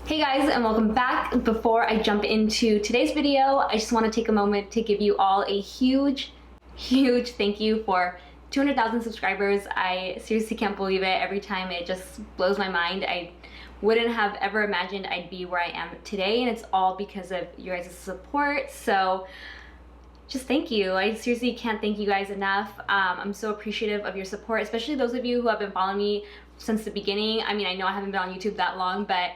Hey guys, and welcome back. Before I jump into today's video, I just want to take a moment to give you all a huge thank you for 200,000 subscribers. I seriously can't believe it. Every time it just blows my mind. I wouldn't have ever imagined I'd be where I am today, and it's all because of your guys' support. So just thank you. I seriously can't thank you guys enough. I'm so appreciative of your support, especially those of you who have been following me since the beginning. I mean, I know I haven't been on YouTube that long, but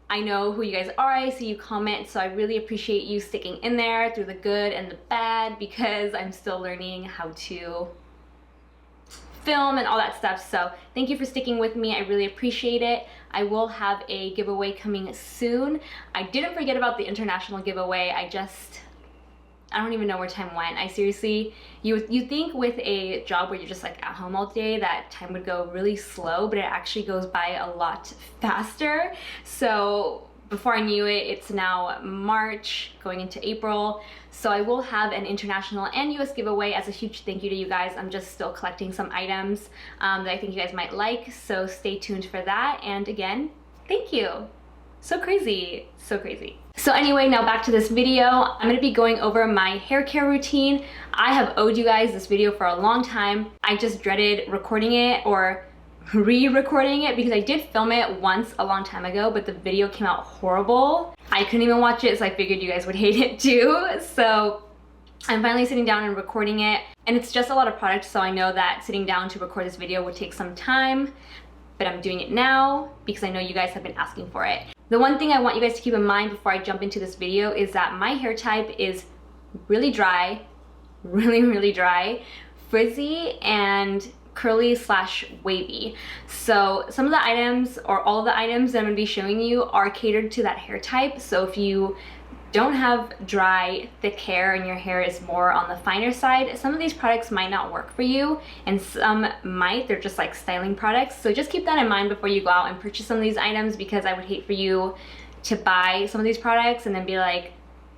I know who you guys are. I see you comment, so I really appreciate you sticking in there through the good and the bad, because I'm still learning how to film and all that stuff. So thank you for sticking with me. I really appreciate it. I will have a giveaway coming soon. I didn't forget about the international giveaway. I don't even know where time went. I seriously, you think with a job where you're just like at home all day that time would go really slow, but it actually goes by a lot faster. So before I knew it, it's now March going into April. So I will have an international and US giveaway as a huge thank you to you guys. I'm just still collecting some items that I think you guys might like. So stay tuned for that. And again, thank you. So crazy, so crazy. So anyway, now back to this video. I'm gonna be going over my hair care routine. I have owed you guys this video for a long time. I just dreaded recording it or re-recording it because I did film it once a long time ago, but the video came out horrible. I couldn't even watch it, so I figured you guys would hate it too. So I'm finally sitting down and recording it, and it's just a lot of product, so I know that sitting down to record this video would take some time, but I'm doing it now because I know you guys have been asking for it. The one thing I want you guys to keep in mind before I jump into this video is that my hair type is really dry, really dry, frizzy, and curly / wavy. So some of the items, or all of the items that I'm gonna be showing you, are catered to that hair type. So if you don't have dry, thick hair and your hair is more on the finer side, some of these products might not work for you, and some might. They're just like styling products. So just keep that in mind before you go out and purchase some of these items, because I would hate for you to buy some of these products and then be like,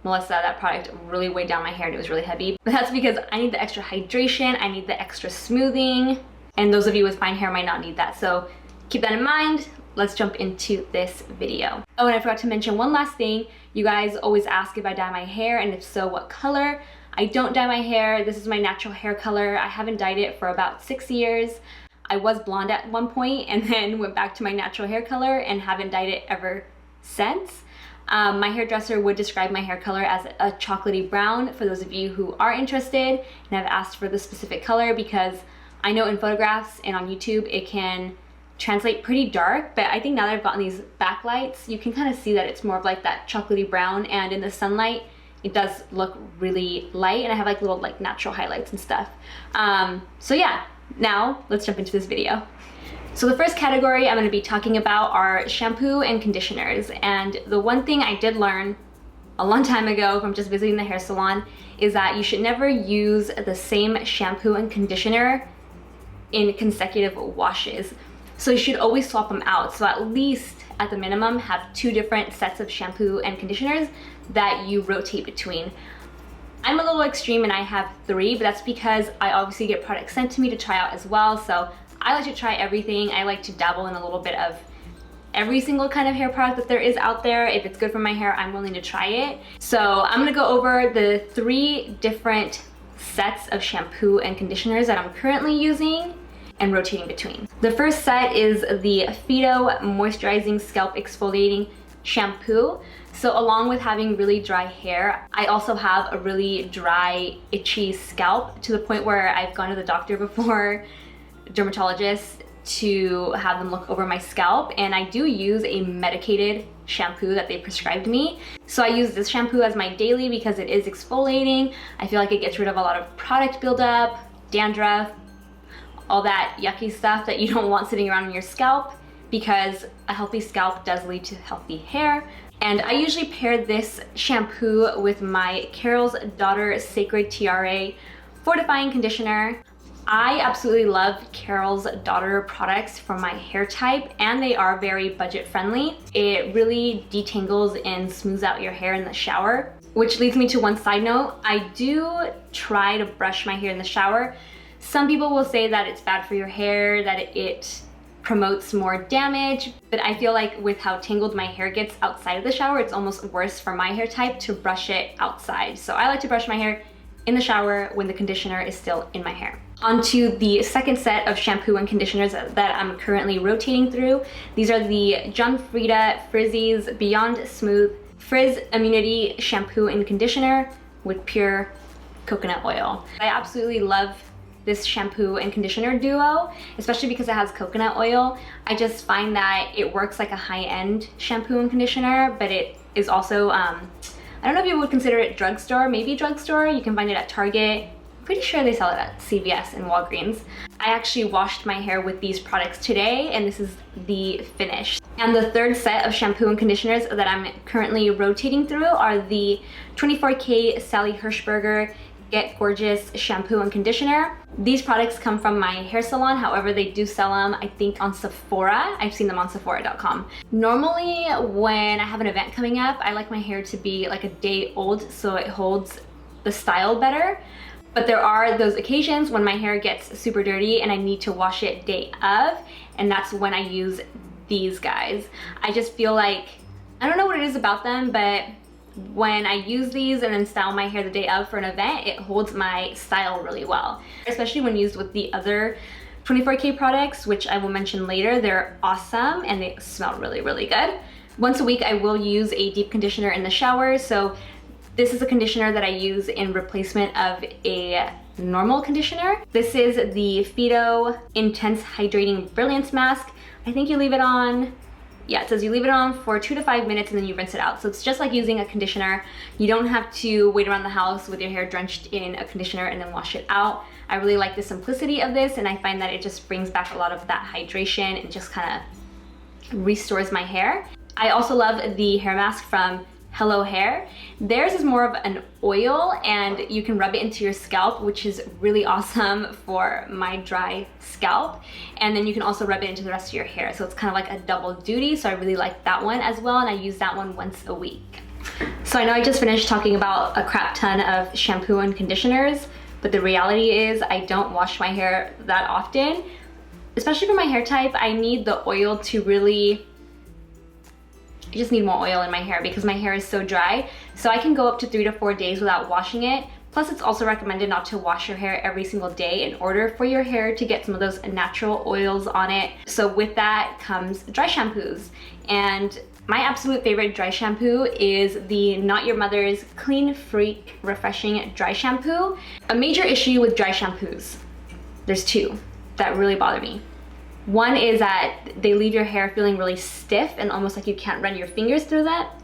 Melissa, that product really weighed down my hair and it was really heavy. But that's because I need the extra hydration, I need the extra smoothing, and those of you with fine hair might not need that. So keep that in mind. Let's jump into this video. Oh, and I forgot to mention one last thing. You guys always ask if I dye my hair, and if so, what color. I don't dye my hair. This is my natural hair color. I haven't dyed it for about 6 years. I was blonde at one point and then went back to my natural hair color and haven't dyed it ever since. My hairdresser would describe my hair color as a chocolatey brown, for those of you who are interested and have asked for the specific color, because I know in photographs and on YouTube it can translate pretty dark, but I think now that I've gotten these backlights, you can kind of see that it's more of like that chocolatey brown, and in the sunlight it does look really light, and I have like little like natural highlights and stuff. So yeah, now let's jump into this video. So the first category I'm going to be talking about are shampoo and conditioners, and the one thing I did learn a long time ago from just visiting the hair salon is that you should never use the same shampoo and conditioner in consecutive washes. So you should always swap them out. So at least, at the minimum, have 2 different sets of shampoo and conditioners that you rotate between. I'm a little extreme and I have 3, but that's because I obviously get products sent to me to try out as well. So I like to try everything. I like to dabble in a little bit of every single kind of hair product that there is out there. If it's good for my hair, I'm willing to try it. So I'm gonna go over the 3 different sets of shampoo and conditioners that I'm currently using and rotating between. The first set is the Phyto Moisturizing Scalp Exfoliating Shampoo. So along with having really dry hair, I also have a really dry, itchy scalp, to the point where I've gone to the doctor before, dermatologist, to have them look over my scalp, and I do use a medicated shampoo that they prescribed me. So I use this shampoo as my daily because it is exfoliating. I feel like it gets rid of a lot of product buildup, dandruff, all that yucky stuff that you don't want sitting around on your scalp, because a healthy scalp does lead to healthy hair. And I usually pair this shampoo with my Carol's Daughter Sacred Tiare Fortifying Conditioner. I absolutely love Carol's Daughter products for my hair type, and they are very budget friendly. It really detangles and smooths out your hair in the shower, which leads me to one side note. I do try to brush my hair in the shower. Some people will say that it's bad for your hair, that it promotes more damage, but I feel like with how tangled my hair gets outside of the shower, it's almost worse for my hair type to brush it outside. So I like to brush my hair in the shower when the conditioner is still in my hair. Onto the second set of shampoo and conditioners that I'm currently rotating through. These are the John Frieda Frizzies Beyond Smooth Frizz Immunity Shampoo and Conditioner with pure coconut oil. I absolutely love this shampoo and conditioner duo, especially because it has coconut oil. I just find that it works like a high-end shampoo and conditioner, but it is also, I don't know if you would consider it drugstore, maybe drugstore. You can find it at Target. I'm pretty sure they sell it at CVS and Walgreens. I actually washed my hair with these products today, and this is the finish. And the third set of shampoo and conditioners that I'm currently rotating through are the 24K Sally Hershberger Get Gorgeous Shampoo and Conditioner. These products come from my hair salon, however they do sell them, I think, on Sephora. I've seen them on Sephora.com. Normally when I have an event coming up, I like my hair to be like a day old so it holds the style better. But there are those occasions when my hair gets super dirty and I need to wash it day of, and that's when I use these guys. I just feel like, I don't know what it is about them, but when I use these and then style my hair the day of for an event, it holds my style really well. Especially when used with the other 24K products, which I will mention later. They're awesome and they smell really, really good. Once a week, I will use a deep conditioner in the shower. So this is a conditioner that I use in replacement of a normal conditioner. This is the Fido Intense Hydrating Brilliance Mask. I think you leave it on, yeah, it says you leave it on for 2 to 5 minutes and then you rinse it out. So it's just like using a conditioner. You don't have to wait around the house with your hair drenched in a conditioner and then wash it out. I really like the simplicity of this, and I find that it just brings back a lot of that hydration and just kind of restores my hair. I also love the hair mask from Hello Hair. Theirs is more of an oil and you can rub it into your scalp, which is really awesome for my dry scalp. And then you can also rub it into the rest of your hair. So it's kind of like a double duty. So I really like that one as well. And I use that one once a week. So I know I just finished talking about a crap ton of shampoo and conditioners, but the reality is I don't wash my hair that often. Especially for my hair type, I need the oil to really, I just need more oil in my hair because my hair is so dry. So I can go up to 3 to 4 days without washing it. Plus it's also recommended not to wash your hair every single day in order for your hair to get some of those natural oils on it. So with that comes dry shampoos. And my absolute favorite dry shampoo is the Not Your Mother's Clean Freak Refreshing Dry Shampoo. A major issue with dry shampoos, there's two that really bother me. One is that they leave your hair feeling really stiff and almost like you can't run your fingers through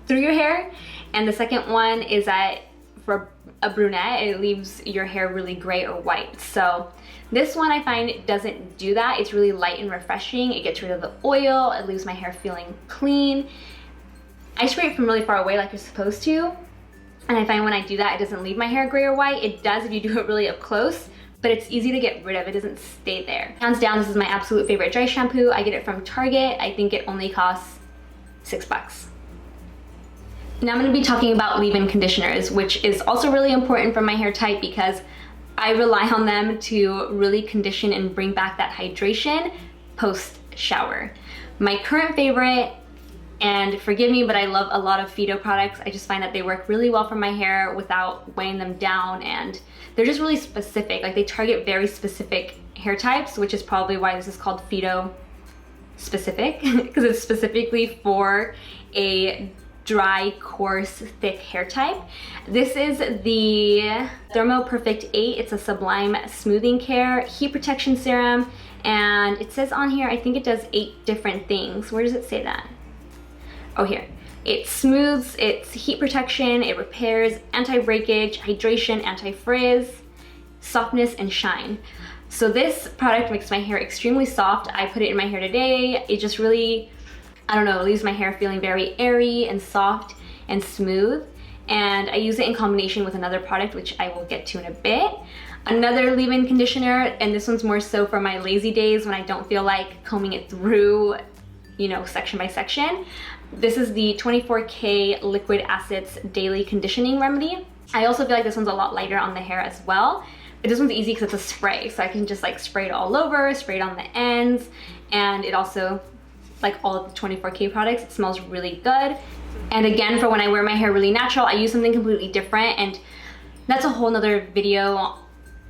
your hair. And the second one is that for a brunette, it leaves your hair really gray or white. So this one I find doesn't do that. It's really light and refreshing. It gets rid of the oil. It leaves my hair feeling clean. I spray it from really far away like you're supposed to. And I find when I do that, it doesn't leave my hair gray or white. It does if you do it really up close, but it's easy to get rid of. It doesn't stay there. Hands down, this is my absolute favorite dry shampoo. I get it from Target. I think it only costs $6. Now I'm gonna be talking about leave-in conditioners, which is also really important for my hair type because I rely on them to really condition and bring back that hydration post-shower. My current favorite, and forgive me, but I love a lot of Fido products. I just find that they work really well for my hair without weighing them down, and they're just really specific. Like, they target very specific hair types, which is probably why this is called Fido specific, because it's specifically for a dry, coarse, thick hair type. This is the Thermo Perfect 8. It's a Sublime Smoothing Care Heat Protection Serum, and it says on here, I think it does 8 different things. Where does it say that? Oh, here. It smooths, it's heat protection, it repairs, anti-breakage, hydration, anti-frizz, softness, and shine. So this product makes my hair extremely soft. I put it in my hair today. It just really, I don't know, it leaves my hair feeling very airy and soft and smooth. And I use it in combination with another product, which I will get to in a bit. Another leave-in conditioner, and this one's more so for my lazy days when I don't feel like combing it through, you know, section by section. This is the 24K Liquid Assets Daily Conditioning Remedy. I also feel like this one's a lot lighter on the hair as well. But this one's easy because it's a spray, so I can just like spray it all over, spray it on the ends, and it also, like all of the 24K products, it smells really good. And again, for when I wear my hair really natural, I use something completely different, and that's a whole nother video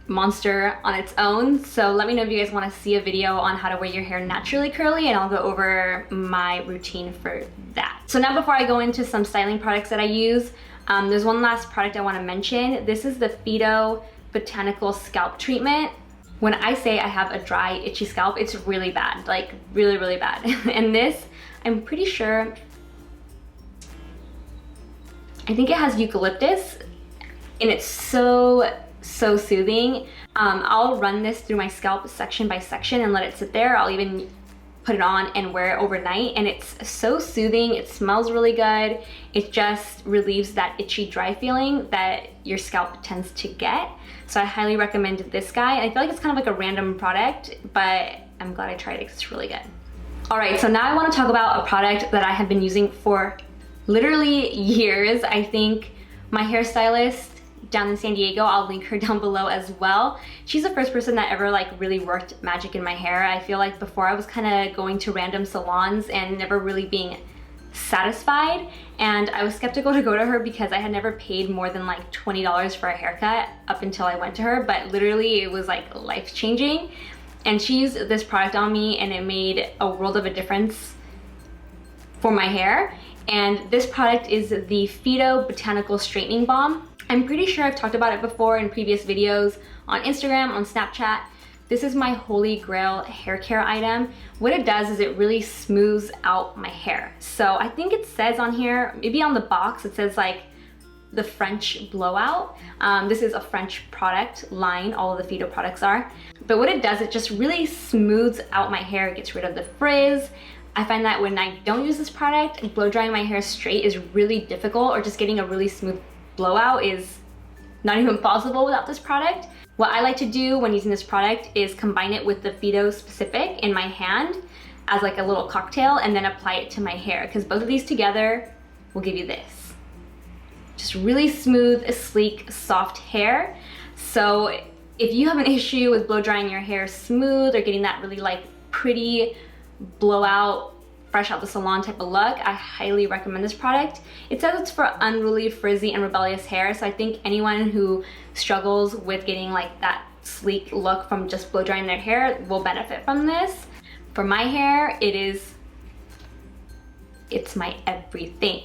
monster on its own. So let me know if you guys want to see a video on how to wear your hair naturally curly, and I'll go over my routine for that. So now before I go into some styling products that I use, there's one last product I want to mention. This is the Fido Botanical Scalp Treatment. When I say I have a dry, itchy scalp, it's really bad, like really, really bad. And this, I'm pretty sure, I think it has eucalyptus, and it's so soothing. I'll run this through my scalp section by section and let it sit there. I'll even put it on and wear it overnight, and it's so soothing. It smells really good. It just relieves that itchy, dry feeling that your scalp tends to get. So I highly recommend this guy. I feel like it's kind of like a random product, but I'm glad I tried it because it's really good. All right, so now I want to talk about a product that I have been using for literally years. I think my hairstylist down in San Diego, I'll link her down below as well. She's the first person that ever like really worked magic in my hair. I feel like before I was kind of going to random salons and never really being satisfied, and I was skeptical to go to her because I had never paid more than like $20 for a haircut up until I went to her, but literally it was like life-changing. And she used this product on me and it made a world of a difference for my hair. And this product is the Fido Botanical Straightening Balm. I'm pretty sure I've talked about it before in previous videos on Instagram, on Snapchat. This is my holy grail hair care item. What it does is it really smooths out my hair. So I think it says on here, maybe on the box, it says like the French blowout. This is a French product line, all of the Fido products are. But what it does, it just really smooths out my hair. It gets rid of the frizz. I find that when I don't use this product, blow drying my hair straight is really difficult, or just getting a really smooth blowout is not even possible without this product. What I like to do when using this product is combine it with the Fido Specific in my hand as like a little cocktail, and then apply it to my hair, because both of these together will give you this. Just really smooth, sleek, soft hair. So if you have an issue with blow drying your hair smooth or getting that really like pretty blowout, fresh out the salon type of look, I highly recommend this product. It says it's for unruly, frizzy, and rebellious hair, so I think anyone who struggles with getting like that sleek look from just blow drying their hair will benefit from this. For my hair, it's my everything.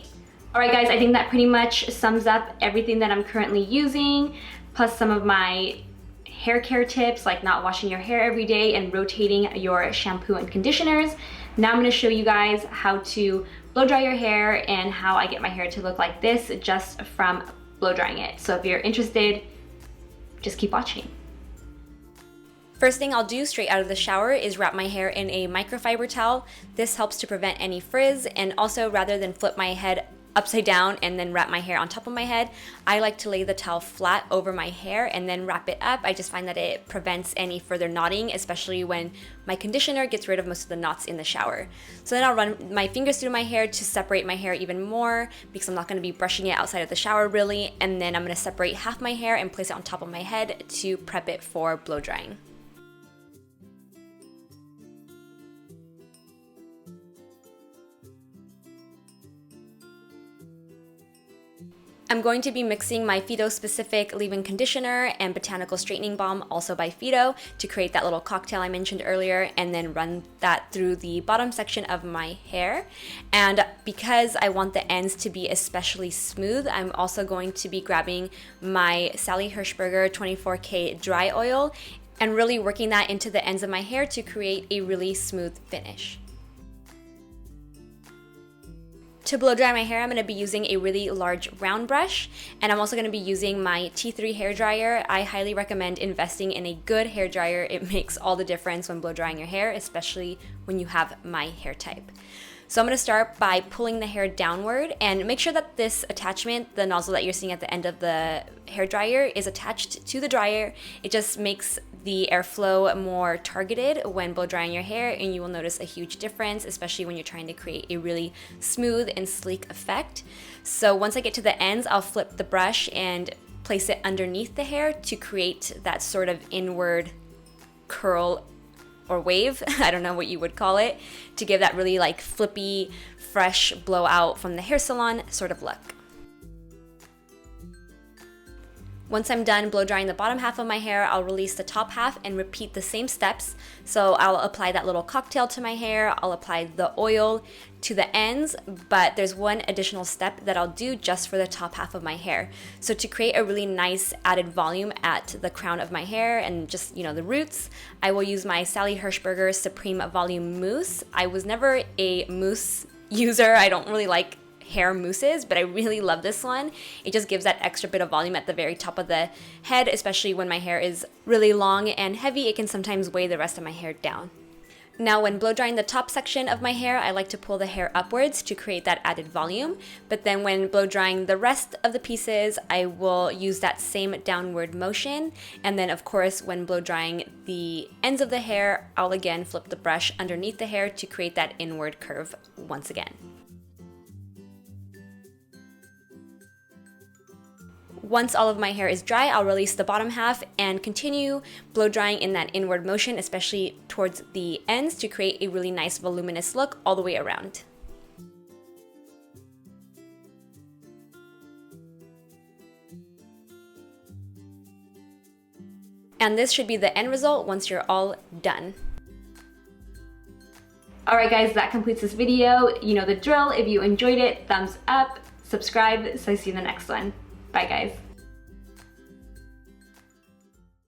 All right guys, I think that pretty much sums up everything that I'm currently using, plus some of my hair care tips like not washing your hair every day and rotating your shampoo and conditioners. Now I'm going to show you guys how to blow dry your hair and how I get my hair to look like this just from blow drying it. So if you're interested, just keep watching. First thing I'll do straight out of the shower is wrap my hair in a microfiber towel. This helps to prevent any frizz, and also rather than flip my head upside down and then wrap my hair on top of my head, I like to lay the towel flat over my hair and then wrap it up. I just find that it prevents any further knotting, especially when my conditioner gets rid of most of the knots in the shower. So then I'll run my fingers through my hair to separate my hair even more, because I'm not going to be brushing it outside of the shower really, and then I'm going to separate half my hair and place it on top of my head to prep it for blow drying. I'm going to be mixing my Fido Specific leave-in conditioner and botanical straightening balm, also by Fido, to create that little cocktail I mentioned earlier, and then run that through the bottom section of my hair. And because I want the ends to be especially smooth, I'm also going to be grabbing my Sally Hershberger 24K dry oil and really working that into the ends of my hair to create a really smooth finish. To blow dry my hair, I'm going to be using a really large round brush, and I'm also going to be using my T3 hair dryer. I highly recommend investing in a good hair dryer. It makes all the difference when blow drying your hair, especially when you have my hair type. So I'm going to start by pulling the hair downward, and make sure that this attachment, the nozzle that you're seeing at the end of the hair dryer, is attached to the dryer. It just makes the airflow more targeted when blow drying your hair, and you will notice a huge difference, especially when you're trying to create a really smooth and sleek effect. So once I get to the ends, I'll flip the brush and place it underneath the hair to create that sort of inward curl or wave, I don't know what you would call it, to give that really like flippy, fresh blowout from the hair salon sort of look. Once I'm done blow drying the bottom half of my hair, I'll release the top half and repeat the same steps. So I'll apply that little cocktail to my hair, I'll apply the oil to the ends, but there's one additional step that I'll do just for the top half of my hair. So to create a really nice added volume at the crown of my hair and just, you know, the roots, I will use my Hershberger Supreme Volume Mousse. I was never a mousse user. I don't really like hair mousses, but I really love this one. It just gives that extra bit of volume at the very top of the head, especially when my hair is really long and heavy. It can sometimes weigh the rest of my hair down. Now, when blow drying the top section of my hair, I like to pull the hair upwards to create that added volume. But then when blow drying the rest of the pieces, I will use that same downward motion. And then of course, when blow drying the ends of the hair, I'll again flip the brush underneath the hair to create that inward curve once again. Once all of my hair is dry, I'll release the bottom half and continue blow drying in that inward motion, especially towards the ends, to create a really nice voluminous look all the way around. And this should be the end result once you're all done. Alright guys, that completes this video. You know the drill. If you enjoyed it, thumbs up, subscribe, so I see you in the next one. Bye guys.